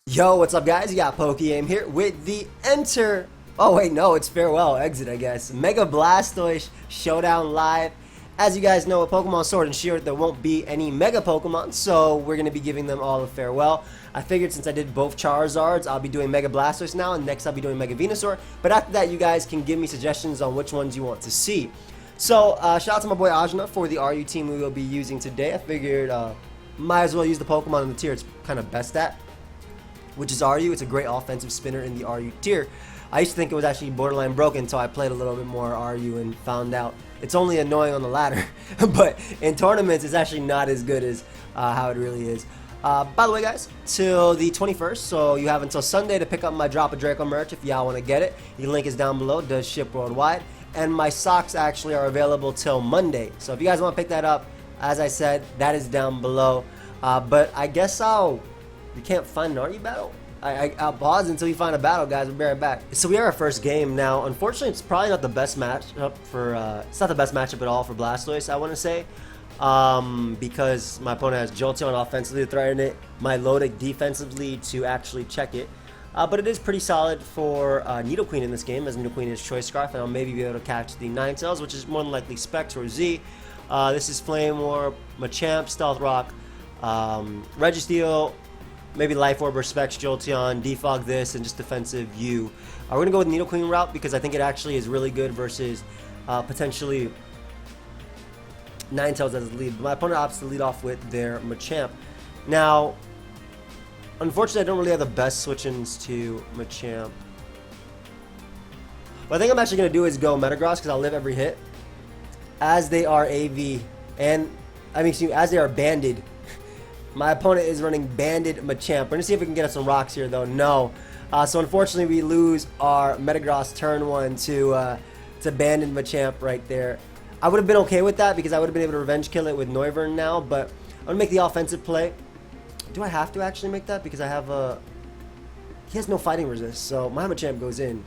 Yo, what's up guys? You got pokeaim here with the enter... Oh wait, no, it's farewell, exit I guess. Mega Blastoise Showdown live. As you guys know, with Pokemon Sword and Shield, there won't be any Mega Pokemon, so we're going to be giving them all a farewell. I figured since I did both Charizards, I'll be doing Mega Blastoise now, and next I'll be doing Mega Venusaur. But after that, you guys can give me suggestions on which ones you want to see. So, shout out to my boy Ajna for the RU team we will be using today. I figured might as well use the Pokemon in the tier it's kind of best at, which is RU. It's a great offensive spinner in the RU tier. I used to think it was actually borderline broken until I played a little bit more RU and found out it's only annoying on the ladder, but in tournaments it's actually not as good as how it really is. By the way guys, till the 21st, so you have until Sunday to pick up my Drop a Draco merch if y'all want to get it. The link is down below, does ship worldwide, and my socks actually are available till Monday. So if you guys want to pick that up, as I said, that is down below. But I guess you can't find an RU battle? I'll pause until you find a battle, guys. We'll be right back. So we are our first game now. Unfortunately, it's probably not the best matchup for. It's not the best matchup at all for Blastoise, I want to say, because my opponent has Jolteon offensively to threaten it, my Lodic defensively to actually check it. But it is pretty solid for Nidoqueen in this game, as Nidoqueen is Choice Scarf, and I'll maybe be able to catch the Ninetales, which is more than likely Specs or Z. This is Flame Orb, Machamp, Stealth Rock, Registeel. Maybe Life Orb or Specs, Jolteon, defog this, and just defensive U. We're going to go with Nidoqueen route because I think it actually is really good versus potentially Ninetales as the lead. But my opponent opts to lead off with their Machamp. Now, unfortunately, I don't really have the best switch-ins to Machamp. What I think I'm actually going to do is go Metagross because I'll live every hit. As they are AV, and I mean, excuse me, as they are banded. My opponent is running banded Machamp. We're going to see if we can get us some rocks here, though. No. So, unfortunately, we lose our Metagross turn 1 to banded Machamp right there. I would have been okay with that because I would have been able to revenge kill it with Noivern now, but I'm going to make the offensive play. Do I have to actually make that? Because I have a... He has no fighting resist, so my Machamp goes in.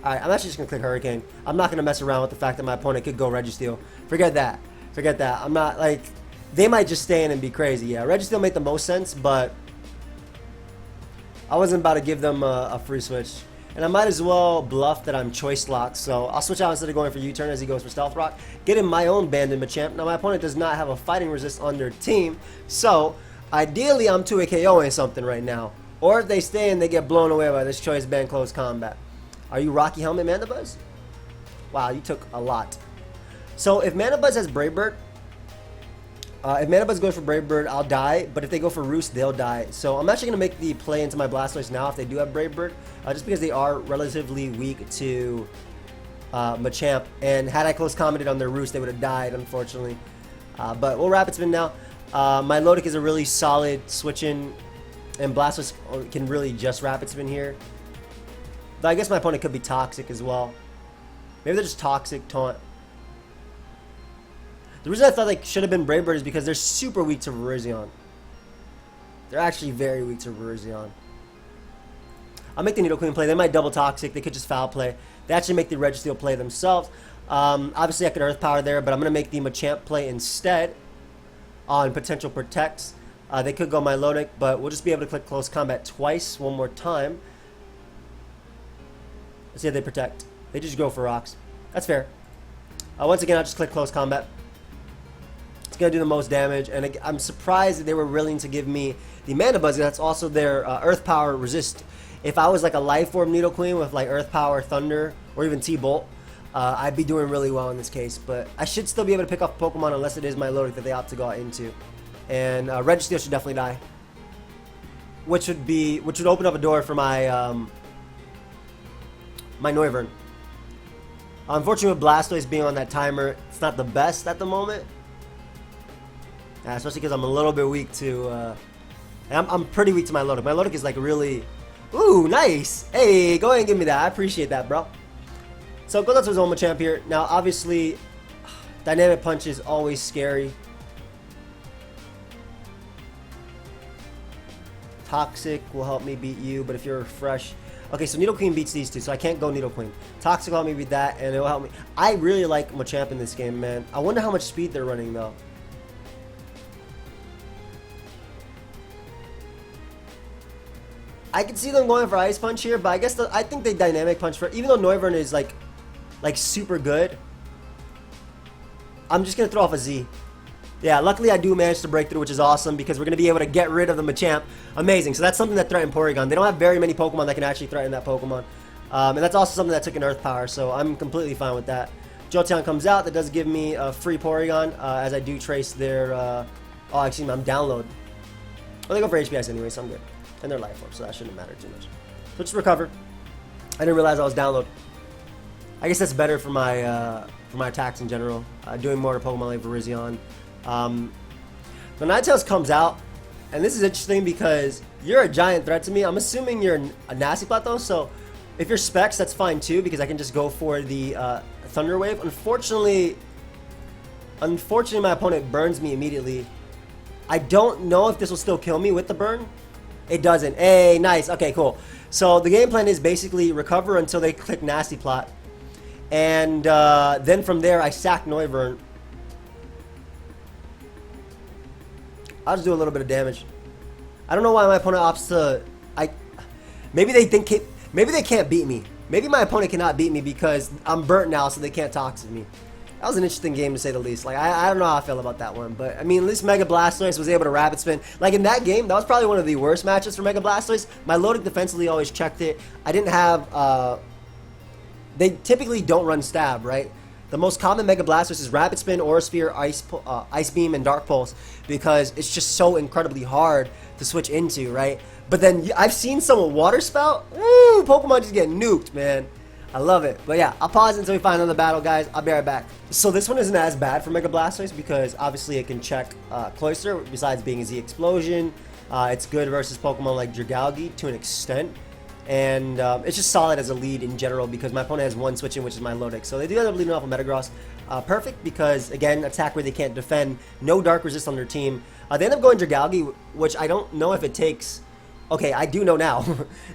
Alright, I'm actually just going to click Hurricane. I'm not going to mess around with the fact that my opponent could go Registeel. Forget that. Forget that. I'm not, like... They might just stay in and be crazy. Yeah, Registeel made the most sense, but I wasn't about to give them a free switch. And I might as well bluff that I'm Choice Locked, so I'll switch out instead of going for U-turn as he goes for Stealth Rock. Get him my own banded Machamp. Now, my opponent does not have a fighting resist on their team, so ideally I'm 2 KOing something right now. Or if they stay and they get blown away by this Choice Band Close Combat. Are you Rocky Helmet, Mandibuzz? Wow, you took a lot. So if Mandibuzz has Brave Bird, if Mandibuzz goes for Brave Bird, I'll die, but if they go for Roost, they'll die. So I'm actually going to make the play into my Blastoise now if they do have Brave Bird, just because they are relatively weak to Machamp, and had I close commented on their Roost, they would have died, unfortunately. But we'll Rapid Spin now. My Lodic is a really solid switch-in, and Blastoise can really just Rapid Spin here. But I guess my opponent could be Toxic as well. Maybe they're just Toxic, Taunt. The reason I thought they should have been Brave Bird is because they're super weak to Virizion. They're actually very weak to Virizion. I'll make the Nidoqueen play. They might double Toxic. They could just Foul play. They actually make the Registeel play themselves. Obviously, I could Earth Power there, but I'm going to make the Machamp play instead on potential Protects. They could go my Lodic, but we'll just be able to click Close Combat twice, one more time. Let's see if they Protect. They just go for Rocks. That's fair. Once again, I'll just click Close Combat. Going to do the most damage, and I'm surprised that they were willing to give me the Mandibuzz. That's also their Earth Power resist. If I was like a Life Orb Nidoqueen with like Earth Power, Thunder, or even T-Bolt, I'd be doing really well in this case. But I should still be able to pick up Pokemon unless it is my Lodic that they opt to go into. And Registeel should definitely die, which would open up a door for my my Noivern. Unfortunately, with Blastoise being on that timer, it's not the best at the moment. Especially because I'm a little bit weak to, I'm pretty weak to my Lodic. My Lodic is like really, ooh, nice. Hey, go ahead and give me that. I appreciate that, bro. So goes out to his own Machamp here. Now, obviously, Dynamic Punch is always scary. Toxic will help me beat you, but if you're fresh, Okay, so Nidoqueen beats these two, so I can't go Nidoqueen. Toxic will help me beat that, and it will help me. I really like Machamp in this game, man. I wonder how much speed they're running, though. I can see them going for Ice Punch here, but I guess I think they Dynamic Punch for, even though Noivern is like super good. I'm just gonna throw off a Z. Yeah, luckily I do manage to break through, which is awesome because we're gonna be able to get rid of the Machamp. Amazing. So that's something that threatened Porygon. They don't have very many Pokemon that can actually threaten that Pokemon, and that's also something that took an Earth Power. So I'm completely fine with that. Jolteon comes out. That does give me a free Porygon, as I do trace their. Oh, excuse me, I'm download. Well, they go for HPS anyway, so I'm good. And their Life Orb, so that shouldn't matter too much. So just recover. I didn't realize I was download. I guess that's better for my attacks in general. Doing more to Pokemon like Virizion. The Ninetales comes out, and this is interesting because you're a giant threat to me. I'm assuming you're a Nasty Plateau, so if you're Specs, that's fine too because I can just go for the Thunder Wave. Unfortunately, my opponent burns me immediately. I don't know if this will still kill me with the burn. It doesn't. Hey, nice. Okay, cool. So the game plan is basically recover until they click Nasty Plot. And then from there, I sack Noivern. I'll just do a little bit of damage. I don't know why my opponent opts to... Maybe they can't beat me. Maybe my opponent cannot beat me because I'm burnt now, so they can't toxic me. That was an interesting game to say the least. Like I don't know how I feel about that one, but I mean, at least Mega Blastoise was able to Rapid Spin. Like in that game, that was probably one of the worst matches for Mega Blastoise. My loading defensively always checked it. I didn't have. They typically don't run Stab, right? The most common Mega Blastoise is Rapid Spin, Aura Sphere, Ice Beam, and Dark Pulse because it's just so incredibly hard to switch into, right? But then I've seen someone Water Spout. Woo! Pokemon just get nuked, man. I love it. But yeah, I'll pause until we find another battle, guys. I'll be right back. So this one isn't as bad for Mega Blastoise because obviously it can check Cloyster besides being a Z Explosion. It's good versus Pokemon like Dragalge to an extent. And it's just solid as a lead in general because my opponent has one switch in, which is my Lodix. So they do end up leading off of Metagross. Perfect because, again, attack where they can't defend. No Dark Resist on their team. They end up going Dragalge, which I don't know if it takes... Okay, I do know now.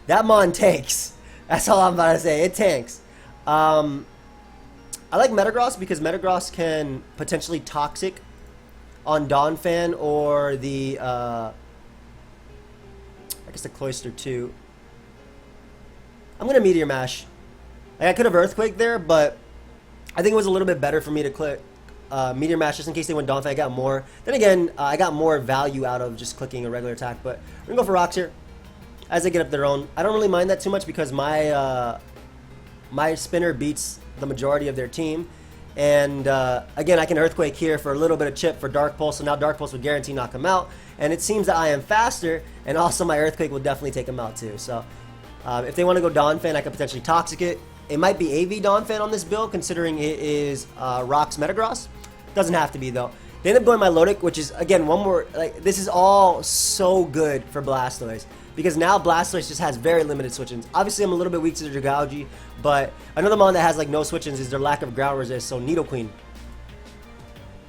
That Mon takes. That's all I'm about to say. It tanks. I like Metagross because Metagross can potentially Toxic on Donphan or the... I guess the Cloyster too. I'm going to Meteor Mash. I could have Earthquake there, but I think it was a little bit better for me to click Meteor Mash just in case they went Donphan. I got more. Then again, I got more value out of just clicking a regular attack, but we're going to go for Rocks here as they get up their own. I don't really mind that too much because my my spinner beats the majority of their team. And again, I can Earthquake here for a little bit of chip for Dark Pulse, so now Dark Pulse would guarantee knock him out. And it seems that I am faster, and also my Earthquake will definitely take him out too. So if they want to go Donphan, I could potentially Toxic it. It might be AV Donphan on this build, considering it is Rocks Metagross. Doesn't have to be, though. They end up going my Lodic, which is, again, one more... Like, this is all so good for Blastoise. Because now Blastoise just has very limited switch-ins. Obviously, I'm a little bit weak to the Dragalge, but another mon that has, like, no switch-ins is their lack of ground resist, so Nidoqueen.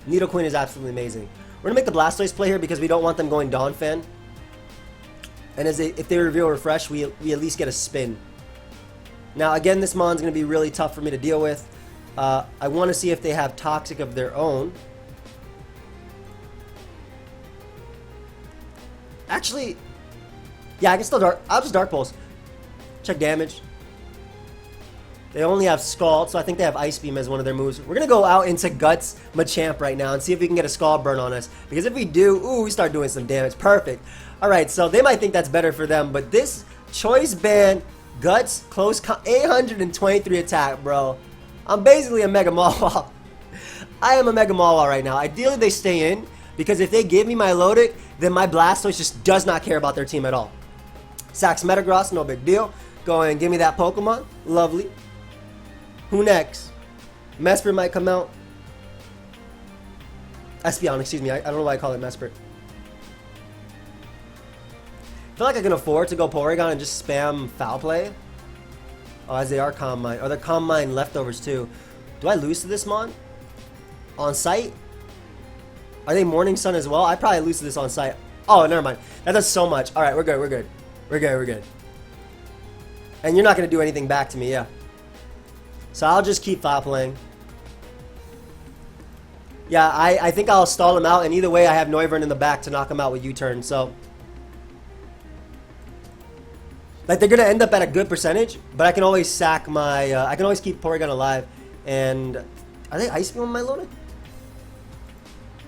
Nidoqueen is absolutely amazing. We're going to make the Blastoise play here because we don't want them going Donphan. And if they reveal Refresh, we at least get a spin. Now, again, this mon's going to be really tough for me to deal with. I want to see if they have Toxic of their own. Actually, yeah, I can still I'll just Dark Pulse. Check damage. They only have Scald, so I think they have Ice Beam as one of their moves. We're going to go out into Guts Machamp right now and see if we can get a Scald burn on us. Because if we do, ooh, we start doing some damage. Perfect. Alright, so they might think that's better for them, but this Choice Band Guts close 823 attack, bro. I'm basically a Mega Mawile. I am a Mega Mawile right now. Ideally, they stay in, because if they give me my Lodic, then my Blastoise just does not care about their team at all. Sacks Metagross, no big deal. Go ahead and give me that Pokemon. Lovely. Who next? Mesprit might come out. Espeon, excuse me. I don't know why I call it Mesprit. I feel like I can afford to go Porygon and just spam Foul Play. Oh, as they are Calm Mind. Oh, they're Calm Mind leftovers too. Do I lose to this mon? On site? Are they Morning Sun as well? I probably lose to this on site. Oh, never mind. That does so much. Alright, we're good, we're good. We're good, we're good. And you're not going to do anything back to me, yeah. So I'll just keep foul playing. Yeah, I think I'll stall him out, and either way I have Noivern in the back to knock him out with U-turn, so... Like, they're going to end up at a good percentage, but I can always sack my... I can always keep Porygon alive, and... Are they Ice Beam on my loading?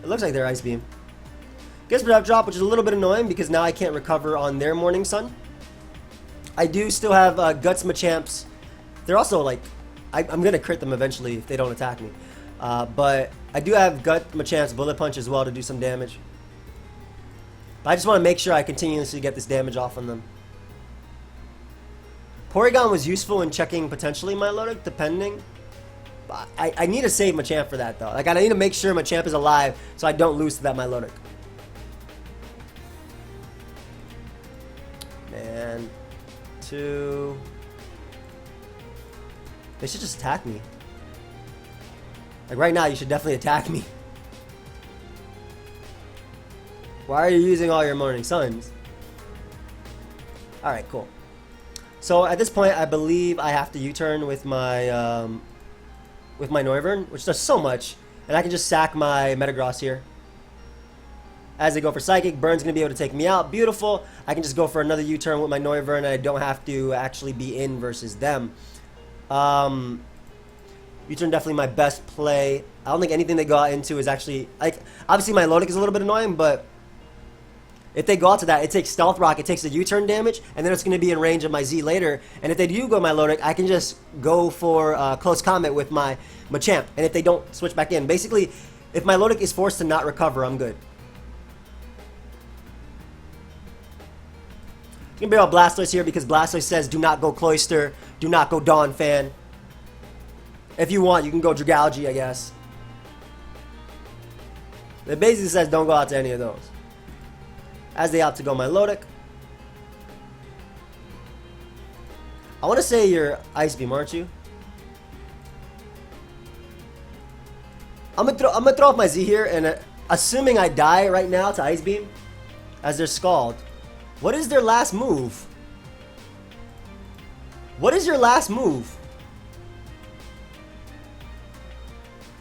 It looks like they're Ice Beam. Gets Product Drop, which is a little bit annoying, because now I can't recover on their Morning Sun. I do still have Guts Machamps. They're also, like... I'm going to crit them eventually if they don't attack me. But I do have Gut Machamps Bullet Punch as well to do some damage. But I just want to make sure I continuously get this damage off on them. Porygon was useful in checking potentially my Milotic, depending. I need to save Machamp for that, though. Like, I need to make sure Machamp is alive so I don't lose to that Milotic. Man. 2... They should just attack me. Like, right now, you should definitely attack me. Why are you using all your Morning Suns? Alright, cool. So, at this point, I believe I have to U-turn with my Noivern, which does so much. And I can just sack my Metagross here. As they go for Psychic, Burn's going to be able to take me out. Beautiful. I can just go for another U-turn with my Noivern, and I don't have to actually be in versus them. U-turn definitely my best play. I don't think anything they got into is actually... like, obviously, my Milotic is a little bit annoying, but... if they go out to that, it takes Stealth Rock, it takes the U-turn damage, and then it's going to be in range of my Z later. And if they do go Milotic, I can just go for Close Combat with my Machamp. And if they don't switch back in, basically, if my Milotic is forced to not recover, I'm good. I'm going to be out Blastoise here because Blastoise says do not go Cloyster, do not go Dawn Fan. If you want, you can go Dragalge, I guess. It basically says don't go out to any of those. As they opt to go Milotic. I want to say you're Ice Beam, aren't you? I'm gonna throw off my Z here, and assuming I die right now to Ice Beam, as they're Scald. What is their last move? What is your last move?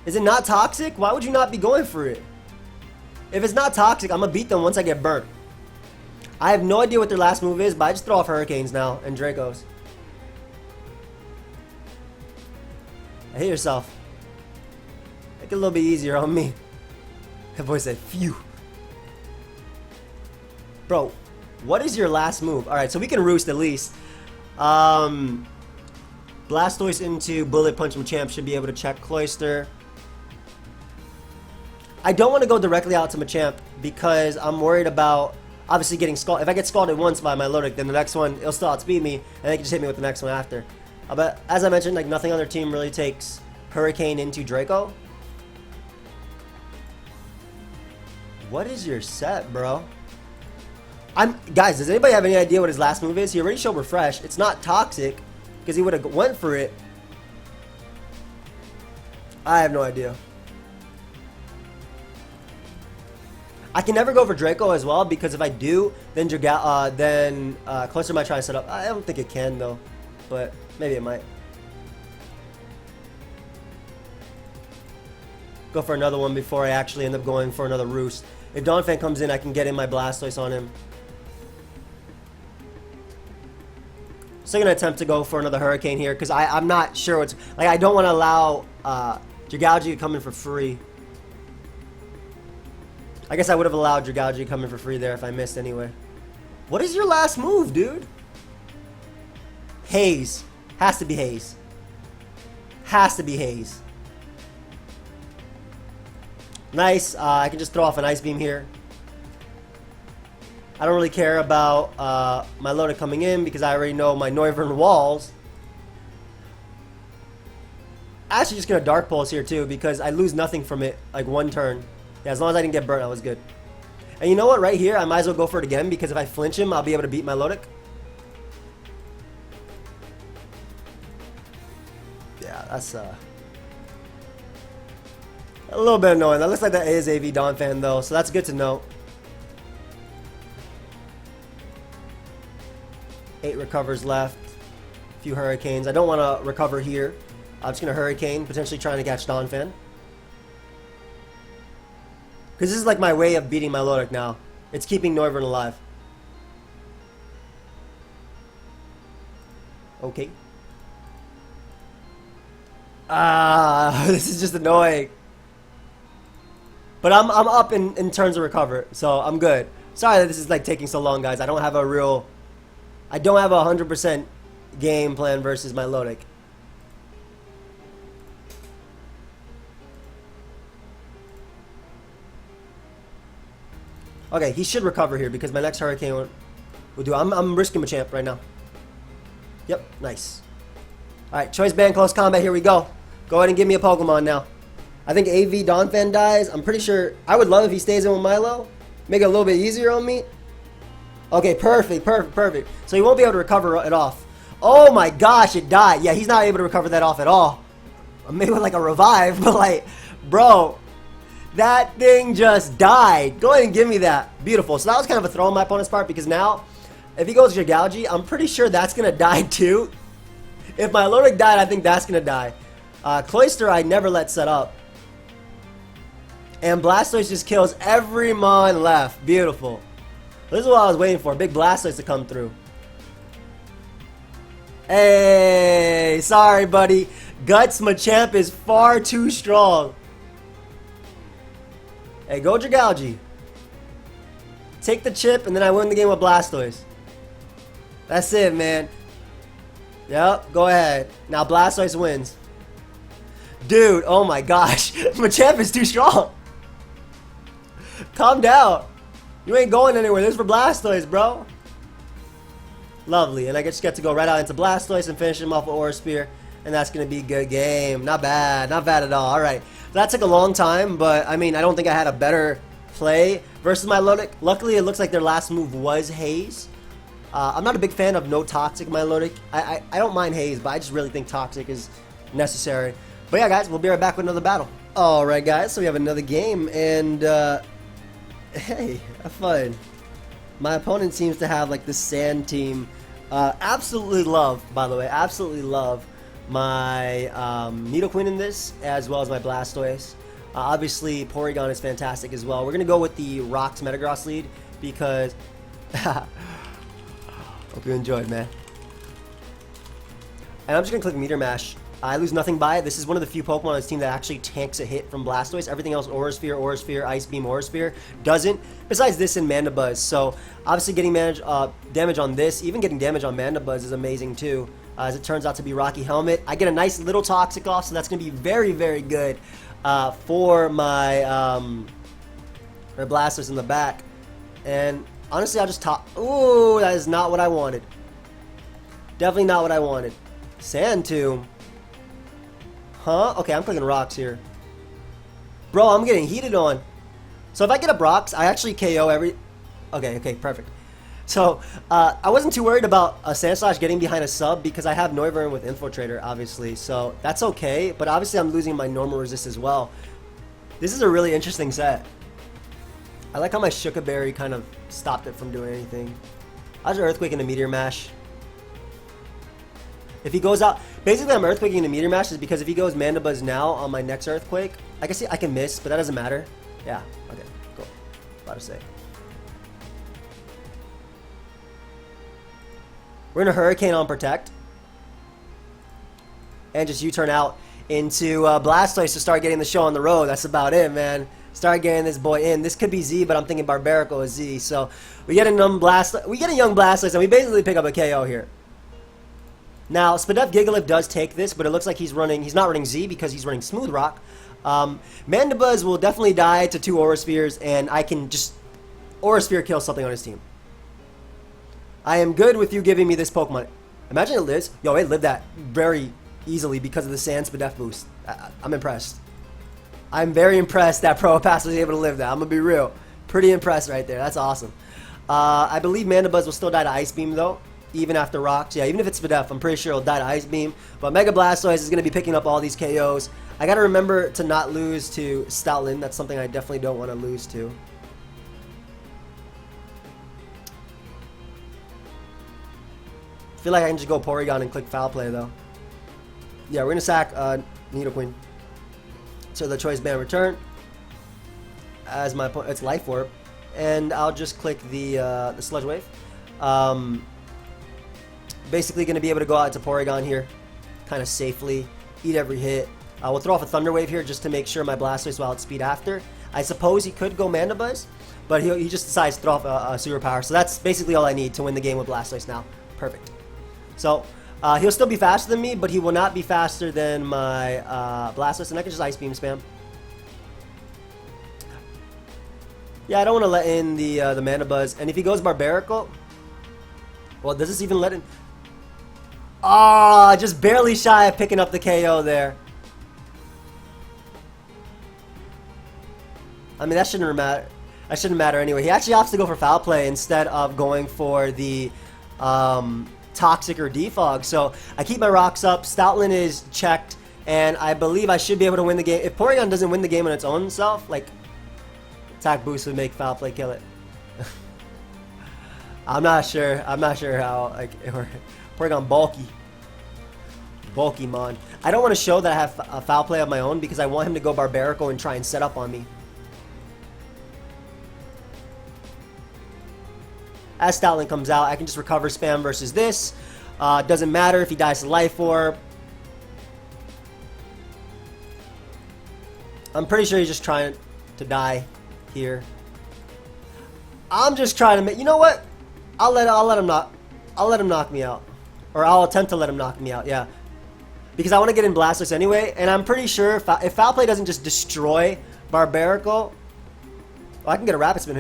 Is it not toxic? Why would you not be going for it? If it's not toxic, I'm gonna beat them once I get burnt. I have no idea what their last move is, but I just throw off Hurricanes now and Dracos. I hate yourself. Make it a little bit easier on me. That boy said, phew. Bro, what is your last move? Alright, so we can roost at least. Blastoise into Bullet Punch Machamp should be able to check Cloyster. I don't want to go directly out to Machamp because I'm worried about obviously getting scalded. If I get scalded once by my Milotic, then the next one, it'll still outspeed me, and they can just hit me with the next one after. But as I mentioned, like nothing on their team really takes Hurricane into Draco. What is your set, bro? Guys, does anybody have any idea what his last move is? He already showed Refresh. It's not toxic because he would have went for it. I have no idea. I can never go for Draco as well because if I do, then Cloyster might try to set up. I don't think it can though, but maybe it might. Go for another one before I actually end up going for another Roost. If Donphan comes in, I can get in my Blastoise on him. Still gonna attempt to go for another Hurricane here because I'm not sure what's like. I don't want to allow Dragalge to come in for free. I guess I would have allowed Dragalge to come in for free there if I missed anyway. What is your last move, dude? Haze. Has to be Haze. Has to be Haze. Nice. I can just throw off an Ice Beam here. I don't really care about my Milotic coming in because I already know my Noivern walls. Actually, just gonna Dark Pulse here too because I lose nothing from it, like one turn. Yeah, as long as I didn't get burnt, I was good. And you know what? Right here, I might as well go for it again because if I flinch him, I'll be able to beat my Milotic. Yeah, that's a little bit annoying. That looks like that is AV Donphan though, so that's good to know. 8 recovers left. few Hurricanes. I don't want to recover here. I'm just going to Hurricane, potentially trying to catch Donphan. Because this is like my way of beating my Lodic now. It's keeping Noivern alive. Okay. This is just annoying. But I'm up in terms of recover, so I'm good. Sorry that this is like taking so long, guys. I don't have a 100% game plan versus my Lodic. Okay, he should recover here because my next Hurricane will do. I'm risking Machamp right now. Yep, nice. Alright, Choice Band Close Combat, here we go. Go ahead and give me a Pokemon now. I think AV Donphan dies. I'm pretty sure. I would love if he stays in with Milo. Make it a little bit easier on me. Okay, perfect. So he won't be able to recover it off. Oh my gosh, it died. Yeah, he's not able to recover that off at all. Maybe with like a revive, but like, bro, that thing just died. Go ahead and give me that. Beautiful. So that was kind of a throw on my opponent's part because now, if he goes Gigalgi, I'm pretty sure that's going to die too. If my Lodic died, I think that's going to die. Cloyster, I never let set up. And Blastoise just kills every Mon left. Beautiful. This is what I was waiting for. Big Blastoise to come through. Hey, sorry, buddy. Guts Machamp is far too strong. Hey, go Gigalgi. Take the chip, and then I win the game with Blastoise. That's it, man. Yep, go ahead. Now Blastoise wins. Dude, oh my gosh. Machamp is too strong. Calm down. You ain't going anywhere. This is for Blastoise, bro. Lovely. And I just get to go right out into Blastoise and finish him off with Aura Spear. And that's going to be a good game. Not bad. Not bad at all. Alright. That took a long time, but I mean, I don't think I had a better play versus my Lodic. Luckily, it looks like their last move was Haze. I'm not a big fan of no Toxic Milotic. I don't mind Haze, but I just really think Toxic is necessary. But yeah, guys, we'll be right back with another battle. Alright, guys, so we have another game, and hey, have fun. My opponent seems to have like the Sand team. Absolutely love, by the way, absolutely love my Nidoqueen in this, as well as my Blastoise. Obviously, Porygon is fantastic as well. We're going to go with the Rocks Metagross lead because... Hope you enjoyed, man. And I'm just going to click Meteor Mash. I lose nothing by it. This is one of the few Pokemon on this team that actually tanks a hit from Blastoise. Everything else, Aura Sphere, Ice Beam, Aura Sphere, doesn't. Besides this and Mandibuzz. So, obviously getting damage on this, even getting damage on Mandibuzz is amazing too. As it turns out to be Rocky Helmet. I get a nice little Toxic off, so that's going to be very, very good for my Blastoise in the back. And honestly, I'll just top. Ooh, that is not what I wanted. Definitely not what I wanted. Sand Tomb. Huh? Okay, I'm clicking rocks here. Bro, I'm getting heated on. So if I get up rocks, I actually KO every... Okay, perfect. So, I wasn't too worried about a Sandslash getting behind a sub because I have Noivern with Infiltrator, obviously. So, that's okay. But obviously, I'm losing my normal resist as well. This is a really interesting set. I like how my Shuka Berry kind of stopped it from doing anything. I was Earthquake and a Meteor Mash. If he goes out... Basically, I'm Earthquaking the Meteor Mash is because if he goes Mandibuzz now on my next Earthquake, I can see I can miss, but that doesn't matter. Yeah, okay, cool. About to say. We're going to Hurricane on Protect. And just U-turn out into Blastoise to start getting the show on the road. That's about it, man. Start getting this boy in. This could be Z, but I'm thinking Barbarical is Z. So we get a young Blastoise, and we basically pick up a KO here. Now, Spadef Gigalith does take this, but it looks like he's not running Z because he's running Smooth Rock. Mandibuzz will definitely die to 2 Aura Spheres, and I can just Aura Sphere kill something on his team. I am good with you giving me this Pokemon. Imagine it lives. Yo, it lived that very easily because of the Sand Spadef boost. I'm impressed. I'm very impressed that Probopass was able to live that. I'm going to be real. Pretty impressed right there. That's awesome. I believe Mandibuzz will still die to Ice Beam, though. Even after rocks. Yeah, even if it's Spadef, I'm pretty sure it'll die to Ice Beam. But Mega Blastoise is going to be picking up all these KOs. I got to remember to not lose to Stoutland. That's something I definitely don't want to lose to. feel like I can just go Porygon and click Foul Play though. Yeah, we're gonna sack Nidoqueen. So the Choice Band return as my it's Life Orb, and I'll just click the Sludge Wave. Basically gonna be able to go out to Porygon here, kind of safely, eat every hit. We'll throw off a Thunder Wave here just to make sure my Blastoise will outspeed after. I suppose he could go Manda Buzz, but he just decides to throw off a Super Power. So that's basically all I need to win the game with Blastoise now. Perfect. So he'll still be faster than me, but he will not be faster than my Blastoise, and I can just Ice Beam spam. Yeah, I don't want to let in the Manda Buzz, and if he goes Barbarical, well, does this even let in? Ah, just barely shy of picking up the KO there. I mean, that shouldn't matter. That shouldn't matter anyway. He actually opts to go for Foul Play instead of going for the Toxic or Defog. So I keep my rocks up. Stoutland is checked, and I believe I should be able to win the game. If Porygon doesn't win the game on its own self, like attack boost would make Foul Play kill it. I'm not sure. I'm not sure how. Like Porygon bulky mon. I don't want to show that I have a Foul Play of my own because I want him to go Barbarical and try and set up on me. As Stoutland comes out, I can just recover spam versus this. Doesn't matter if he dies to Life Orb. I'm pretty sure he's just trying to die here. I'm just trying to make. You know what? I'll let him knock me out, or I'll attempt to let him knock me out. Yeah, because I want to get in Blastoise anyway, and I'm pretty sure if Foul Play doesn't just destroy Barbarical, well, I can get a Rapid Spin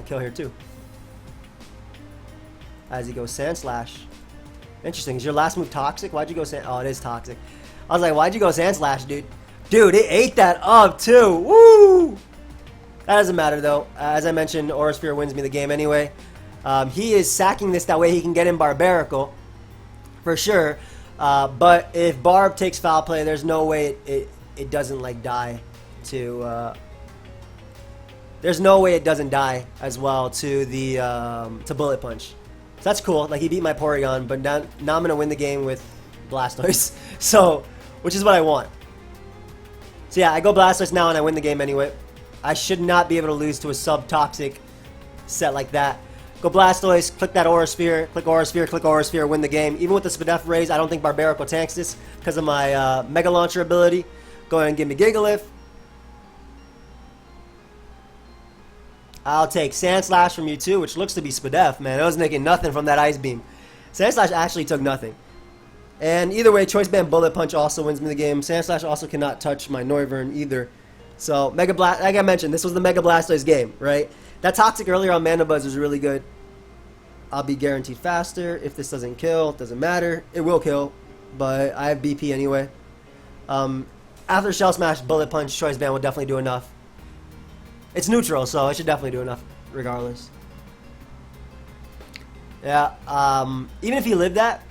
kill here too. As he goes Sand Slash. Interesting. Is your last move Toxic? Why'd you go Sand? Oh, it is Toxic. I was like, why'd you go Sand Slash, dude? Dude, it ate that up too. Woo! That doesn't matter though. As I mentioned, Aura Sphere wins me the game anyway. He is sacking this that way he can get in Barbarical for sure. But if Barb takes Foul Play, there's no way it doesn't like die to. There's no way it doesn't die as well to the to Bullet Punch. So that's cool. Like he beat my Porygon, but now I'm gonna win the game with Blastoise. So, which is what I want. So yeah, I go Blastoise now and I win the game anyway. I should not be able to lose to a sub-toxic set like that. Go Blastoise, click that Aura Sphere, click Aura Sphere, click Aura Sphere, win the game. Even with the Spadef raise, I don't think Barbarical tanks this because of my Mega Launcher ability. Go ahead and give me Gigalith. I'll take Sand Slash from you too, which looks to be Spadef, man. It was making nothing from that Ice Beam. Sand Slash actually took nothing. And either way, Choice Band Bullet Punch also wins me the game. Sand Slash also cannot touch my Noivern either. So, like I mentioned, this was the Mega Blastoise game, right? That Toxic earlier on Manda Buzz was really good. I'll be guaranteed faster. If this doesn't kill, it doesn't matter. It will kill, but I have BP anyway. After Shell Smash, Bullet Punch, Choice Band will definitely do enough. It's neutral, so it should definitely do enough regardless. Yeah, even if he lived that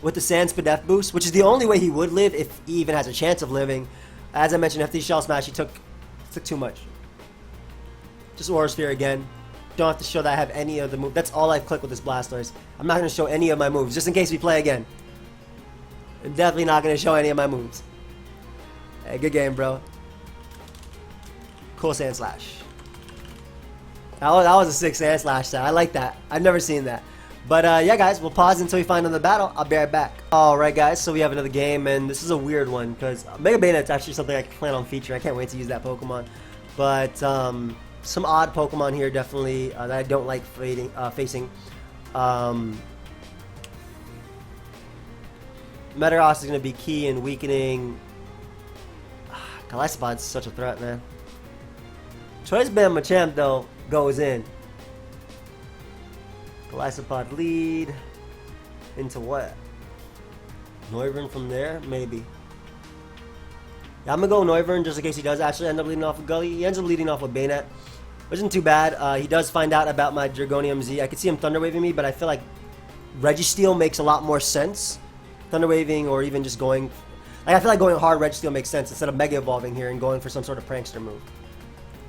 with the Sand Spadef boost, which is the only way he would live if he even has a chance of living. As I mentioned, after the Shell Smash, he took too much. Just Aura Sphere again. Don't have to show that I have any of the moves. That's all I've clicked with this Blastoise. I'm not going to show any of my moves, just in case we play again. I'm definitely not going to show any of my moves. Hey, good game, bro. Cool Sand Slash. That was a sick Sand Slash set. I like that. I've never seen that. But yeah, guys, we'll pause until we find another battle. I'll be right back. Alright, guys, so we have another game, and this is a weird one because Mega Bayonet's actually something I plan on featuring. I can't wait to use that Pokemon. But some odd Pokemon here, definitely, that I don't like facing. Metagross is going to be key in weakening. Galisopod's such a threat, man. Choice Band Machamp, though, goes in. Glisopod lead. Into what? Noivern from there? Maybe. Yeah, I'm going to go Noivern just in case he does actually end up leading off with Gully. He ends up leading off with Bayonet, which isn't too bad. He does find out about my Dragonium Z. I could see him Thunder Waving me, but I feel like Registeel makes a lot more sense. Thunder Waving or even just going... Like, I feel like going hard Registeel makes sense instead of Mega Evolving here and going for some sort of Prankster move.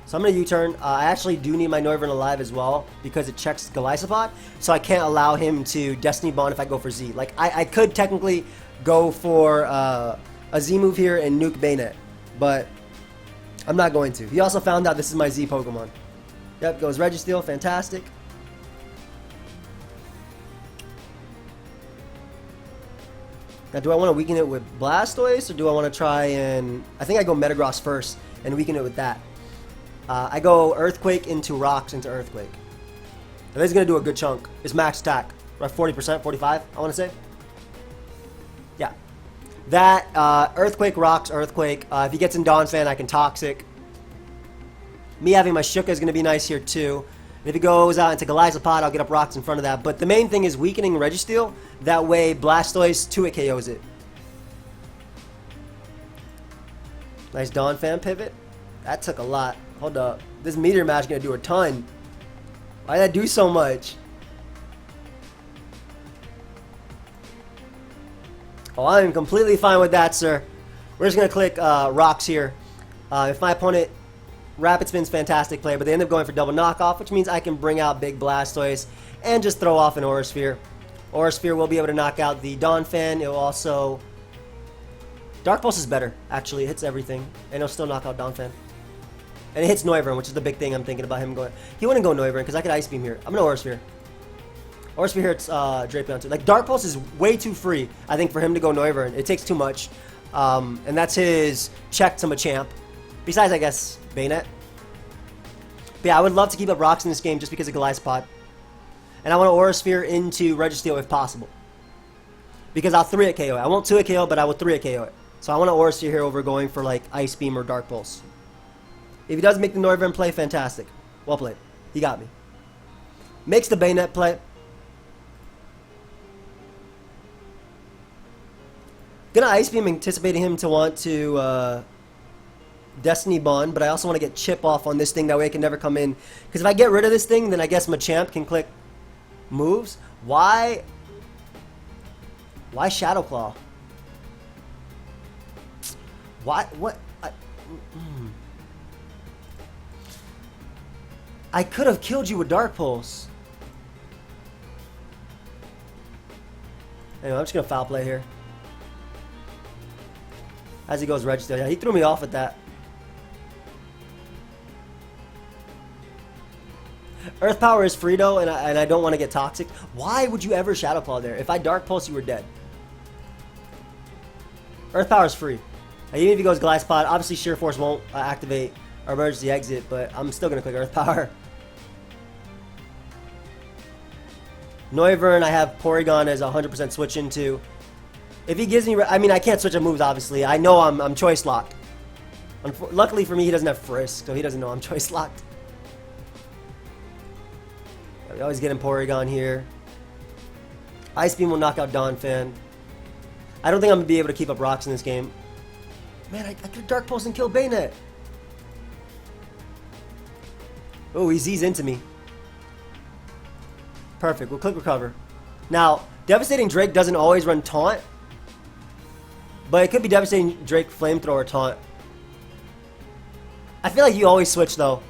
So I'm going to U-turn. I actually do need my Noivern alive as well because it checks Golisopod, so I can't allow him to Destiny Bond if I go for Z. Like, I could technically go for a Z move here and nuke Bayonet, but I'm not going to. He also found out this is my Z Pokemon. Yep, goes Registeel, fantastic. Now, do I want to weaken it with Blastoise, or do I want to try and... I think I go Metagross first and weaken it with that. I go Earthquake into Rocks into Earthquake. Now, this is going to do a good chunk. It's max attack. Right, 40%, 45, I want to say. Yeah. That, Earthquake, Rocks, Earthquake. If he gets in Donphan, I can Toxic. Me having my Shuka is going to be nice here, too. And if he goes out into Golisopod, I'll get up Rocks in front of that. But the main thing is weakening Registeel. That way, Blastoise 2-hit KOs it. Nice Donphan pivot. That took a lot. Hold up. This Meteor Mash is going to do a ton. Why did that do so much? Oh, I'm completely fine with that, sir. We're just going to click Rocks here. If my opponent... Rapid Spin's fantastic play, but they end up going for double knockoff, which means I can bring out big Blastoise and just throw off an Aura Sphere. Aura Sphere will be able to knock out the Donphan. It will also... Dark Pulse is better, actually. It hits everything, and it'll still knock out Donphan. And it hits Noivern, which is the big thing I'm thinking about him going... He wouldn't go Noivern, because I could Ice Beam here. I'm going to Aura Sphere. Aura Sphere hits Drapion too. Like, Dark Pulse is way too free, I think, for him to go Noivern. It takes too much. And that's his check to Machamp. Besides, I guess, Bayonet. But yeah, I would love to keep up Rocks in this game just because of Golisopod. And I want to Aura Sphere into Registeel if possible. Because I'll 3-hit KO it. I won't 2-hit KO, but I will 3-hit KO it. So I want to Aura Sphere here over going for like Ice Beam or Dark Pulse. If he does make the Noivern play, fantastic. Well played. He got me. Makes the Bayonet play. Gonna Ice Beam, anticipating him to want to Destiny Bond, but I also want to get Chip off on this thing, that way it can never come in. Because if I get rid of this thing, then I guess Machamp can click moves. Why Shadow Claw? Why? What? I could have killed you with Dark Pulse. Anyway, I'm just going to foul play here. As he goes Registeel. Yeah, he threw me off with that. Earth Power is free though, and I don't want to get Toxic. Why would you ever Shadow Claw there? If I Dark Pulse, you were dead. Earth Power is free. Even if he goes Golisopod, obviously Sheer Force won't activate or Emergency Exit, but I'm still going to click Earth Power. Noivern, I have Porygon as 100% switch into. If he gives me... I mean, I can't switch up moves, obviously. I know I'm choice locked. Luckily for me, he doesn't have Frisk, so he doesn't know I'm choice locked. We always get him Porygon here. Ice Beam will knock out Donphan. I don't think I'm going to be able to keep up Rocks in this game. Man, I could Dark Pulse and kill Bayonet. Oh, he Z's into me. Perfect. We'll click Recover. Now, Devastating Drake doesn't always run Taunt. But it could be Devastating Drake Flamethrower Taunt. I feel like you always switch, though.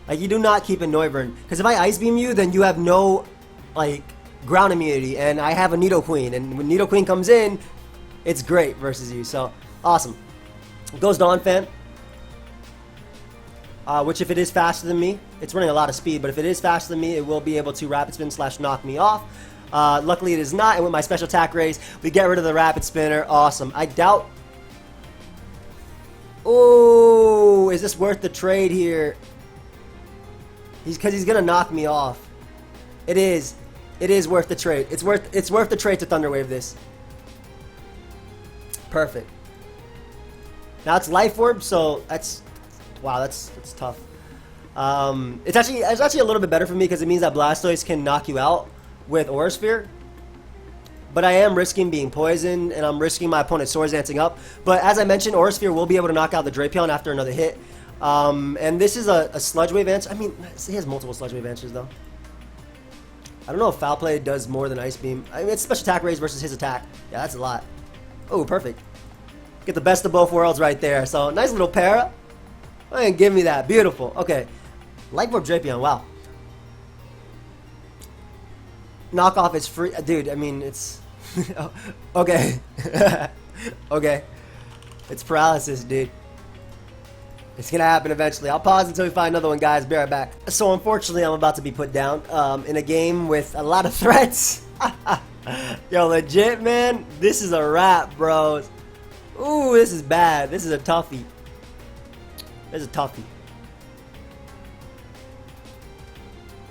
Like, you do not keep in Noivern. Because if I Ice Beam you, then you have no, like, ground immunity. And I have a Nidoqueen. And when Nidoqueen comes in, it's great versus you. So, awesome. Goes Donphan. Which, if it is faster than me, it's running a lot of speed. But if it is faster than me, it will be able to Rapid Spin / knock me off. Luckily, it is not. And with my Special Attack Raise, we get rid of the Rapid Spinner. Awesome. I doubt... Oh, is this worth the trade here? Because he's gonna knock me off. It is. It is worth the trade. It's worth the trade to Thunder Wave this. Perfect. Now it's Life Orb, so that's wow. That's tough. It's actually a little bit better for me because it means that Blastoise can knock you out with Aura Sphere. But I am risking being poisoned, and I'm risking my opponent Swords Dancing up. But as I mentioned, Aura Sphere will be able to knock out the Drapion after another hit. And this is a Sludge Wave answer. I mean, he has multiple Sludge Wave answers, though. I don't know if Foul Play does more than Ice Beam. I mean, it's Special Attack Raise versus his attack. Yeah, that's a lot. Oh, perfect. Get the best of both worlds right there. So, nice little para. Go ahead and give me that. Beautiful. Okay. Light Orb Drapion. Wow. Knockoff is free. Dude, I mean, it's... okay. Okay. It's paralysis, dude. It's gonna happen eventually. I'll pause until we find another one, guys. Be right back. So, unfortunately, I'm about to be put down in a game with a lot of threats. Yo, legit, man. This is a wrap, bros. Ooh, this is bad. This is a toughie. This is a toughie.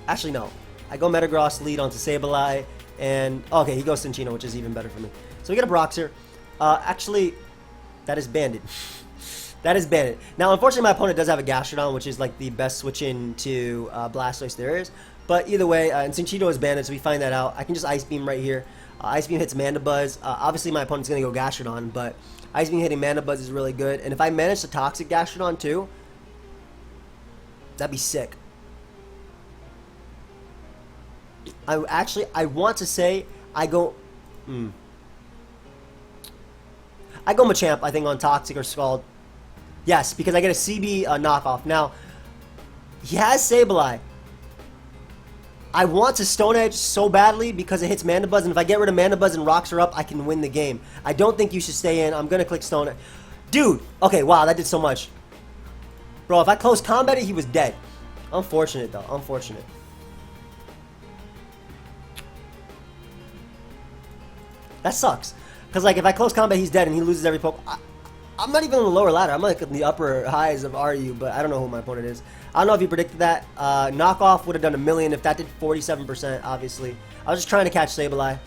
Actually, no. I go Metagross lead onto Sableye, and okay, he goes Cinchino, which is even better for me. So we get a Broxer. Actually, that is Bandit. That is Bandit. Now, unfortunately, my opponent does have a Gastrodon, which is like the best switch into Blastoise there is. But either way, and Cinchino is Bandit, so we find that out. I can just Ice Beam right here. Ice Beam hits Mandibuzz. Obviously, my opponent's going to go Gastrodon, but Ice Beam hitting Mandibuzz is really good. And if I manage to Toxic Gastrodon too, that'd be sick. I want to say I go Machamp, I think, on Toxic or Scald. Yes, because I get a CB knockoff. Now, he has Sableye. I want to Stone Edge so badly because it hits Mandibuzz, and if I get rid of Mandibuzz and rocks her up, I can win the game. I don't think you should stay in. I'm going to click Stone Edge. Dude! Okay, wow, that did so much. Bro, if I close combat, he was dead. Unfortunate, though. Unfortunate. That sucks. Because, like, if I close combat, he's dead and he loses every poke. I'm not even on the lower ladder. I'm like in the upper highs of RU, but I don't know who my opponent is. I don't know if he predicted that. Knockoff would have done 1,000,000 if that did 47%, obviously. I was just trying to catch Sableye.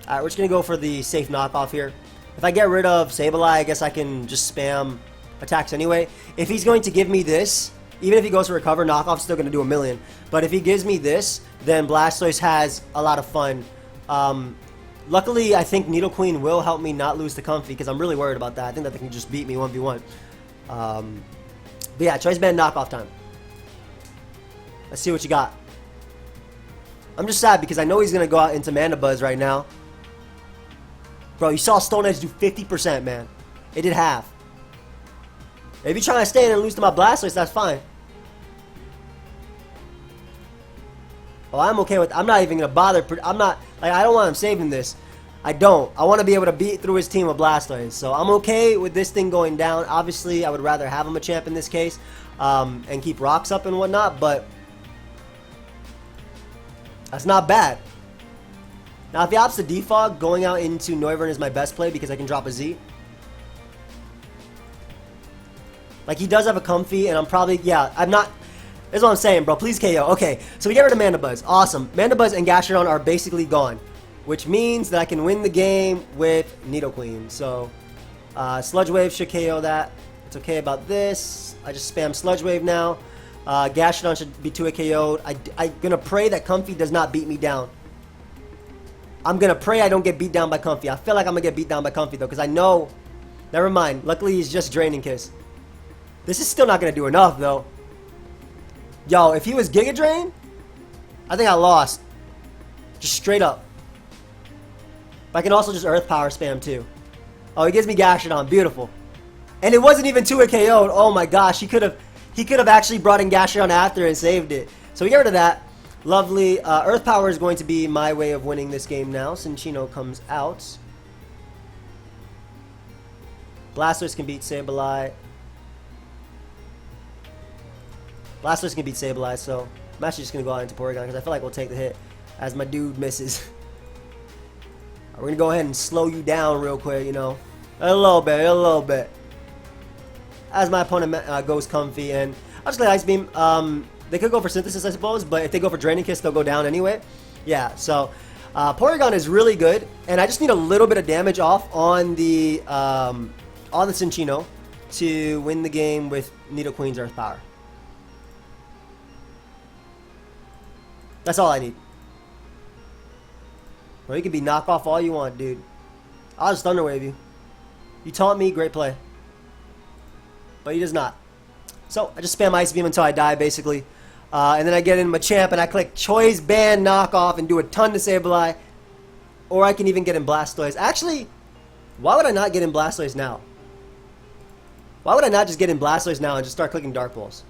Alright, we're just going to go for the safe knockoff here. If I get rid of Sableye, I guess I can just spam attacks anyway. If he's going to give me this, even if he goes for Recover, Knockoff's still going to do 1,000,000. But if he gives me this, then Blastoise has a lot of fun. Luckily, I think Nidoqueen will help me not lose to Comfy, because I'm really worried about that. I think that they can just beat me 1v1. But yeah, Choice Band knockoff time. Let's see what you got. I'm just sad because I know he's going to go out into Mandibuzz right now. Bro, you saw Stone Edge do 50%, man. It did half. If you're trying to stay in and lose to my Blastoise, that's fine. Oh, I'm okay with... I'm not even going to bother... I'm not... Like, I don't want him saving this. I don't. I want to be able to beat through his team with Blastoise. So I'm okay with this thing going down. Obviously, I would rather have him a champ in this case. And keep rocks up and whatnot. But... that's not bad. Now, if he opts the Defog, going out into Noivern is my best play because I can drop a Z. Like, he does have a Comfy, and I'm probably... Yeah, I'm not... This is what I'm saying, bro. Please KO. Okay, so we get rid of Mandibuzz. Awesome. Mandibuzz and Gastrodon are basically gone, which means that I can win the game with Nidoqueen. So, Sludge Wave should KO that. It's okay about this. I just spam Sludge Wave now. Gastrodon should be 2-hit KO'd. I'm going to pray that Comfy does not beat me down. I'm going to pray I don't get beat down by Comfy. I feel like I'm going to get beat down by Comfy, though, because I know... Never mind. Luckily, he's just Draining Kiss. This is still not going to do enough, though. Yo, if he was Giga Drain, I think I lost. Just straight up. But I can also just Earth Power spam too. Oh, he gives me Gastrodon. Beautiful. And it wasn't even 2-hit KO'd. Oh my gosh, he could have actually brought in Gastrodon after and saved it. So we get rid of that. Lovely. Earth Power is going to be my way of winning this game now. Cinchino comes out. Blastoise can beat Sableye. Blastoise can beat Sableye, so I'm actually just going to go out into Porygon because I feel like we'll take the hit as my dude misses. We're going to go ahead and slow you down real quick, you know. A little bit. As my opponent goes Comfy, and I'll just let Ice Beam. They could go for Synthesis, I suppose, but if they go for Draining Kiss, they'll go down anyway. Yeah, so Porygon is really good, and I just need a little bit of damage off on the Cinchino to win the game with Nidoqueen's Earth Power. That's all I need. Bro, you can be knockoff all you want, dude. I'll just Thunder Wave you. You taunt me, great play. But he does not. So, I just spam Ice Beam until I die, basically. And then I get in Machamp and I click Choice Band Knockoff and do a ton to Sableye. Or I can even get in Blastoise. Actually, why would I not get in Blastoise now? Why would I not just get in Blastoise now and just start clicking Dark Pulse?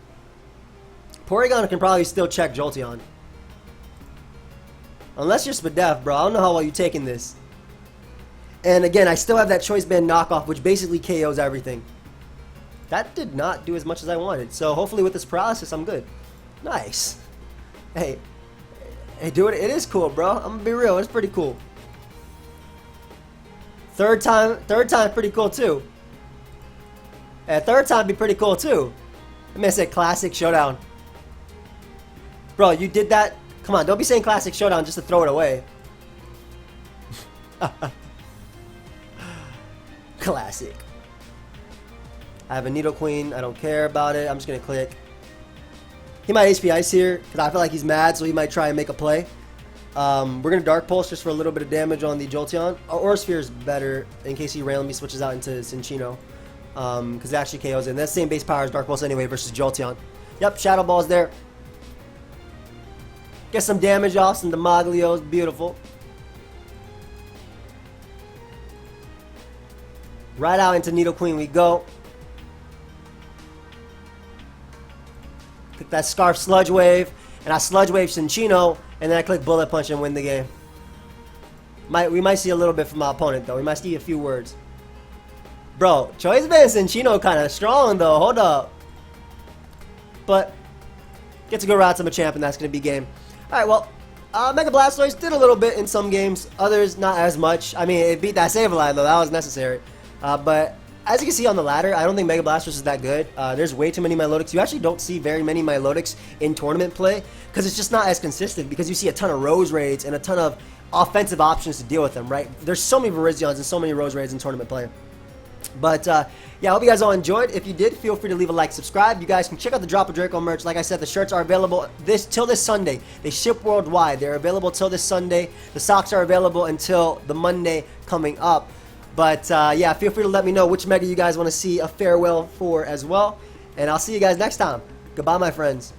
Porygon can probably still check Jolteon. Unless you're Spadef, bro. I don't know how well you're taking this. And again, I still have that Choice Band knockoff, which basically KOs everything. That did not do as much as I wanted. So hopefully with this paralysis, I'm good. Nice. Hey, dude, it is cool, bro. I'm gonna be real. It's pretty cool. Third time, pretty cool too. And third time be pretty cool too. I mean, I said classic Showdown. Bro, you did that. Come on, don't be saying classic Showdown just to throw it away. Classic. I have a Nidoqueen. I don't care about it. I'm just going to click. He might HP Ice here because I feel like he's mad, so he might try and make a play. We're going to Dark Pulse just for a little bit of damage on the Jolteon. Aura Sphere is better in case he randomly switches out into Cinccino. Because it actually KOs it. And that's the same base power as Dark Pulse anyway versus Jolteon. Yep, Shadow Ball's there. Get some damage off, some Demaglios. Beautiful. Right out into Nidoqueen we go. Click that Scarf Sludge Wave. And I Sludge Wave Cinccino. And then I click Bullet Punch and win the game. We might see a little bit from my opponent though. We might see a few words. Bro, Choice Band Cinccino kind of strong though. Hold up. But get to go route to Machamp and that's going to be game. Alright, well, Mega Blastoise did a little bit in some games. Others, not as much. I mean, it beat that Sableye though. That was necessary. But as you can see on the ladder, I don't think Mega Blastoise is that good. There's way too many Milotics. You actually don't see very many Milotics in tournament play because it's just not as consistent because you see a ton of Rose Raids and a ton of offensive options to deal with them, right? There's so many Virizions and so many Rose Raids in tournament play. But, yeah, I hope you guys all enjoyed. If you did, feel free to leave a like, subscribe. You guys can check out the Drop of Draco merch. Like I said, the shirts are available till this Sunday. They ship worldwide. They're available till this Sunday. The socks are available until the Monday coming up. But, yeah, feel free to let me know which Mega you guys want to see a farewell for as well. And I'll see you guys next time. Goodbye, my friends.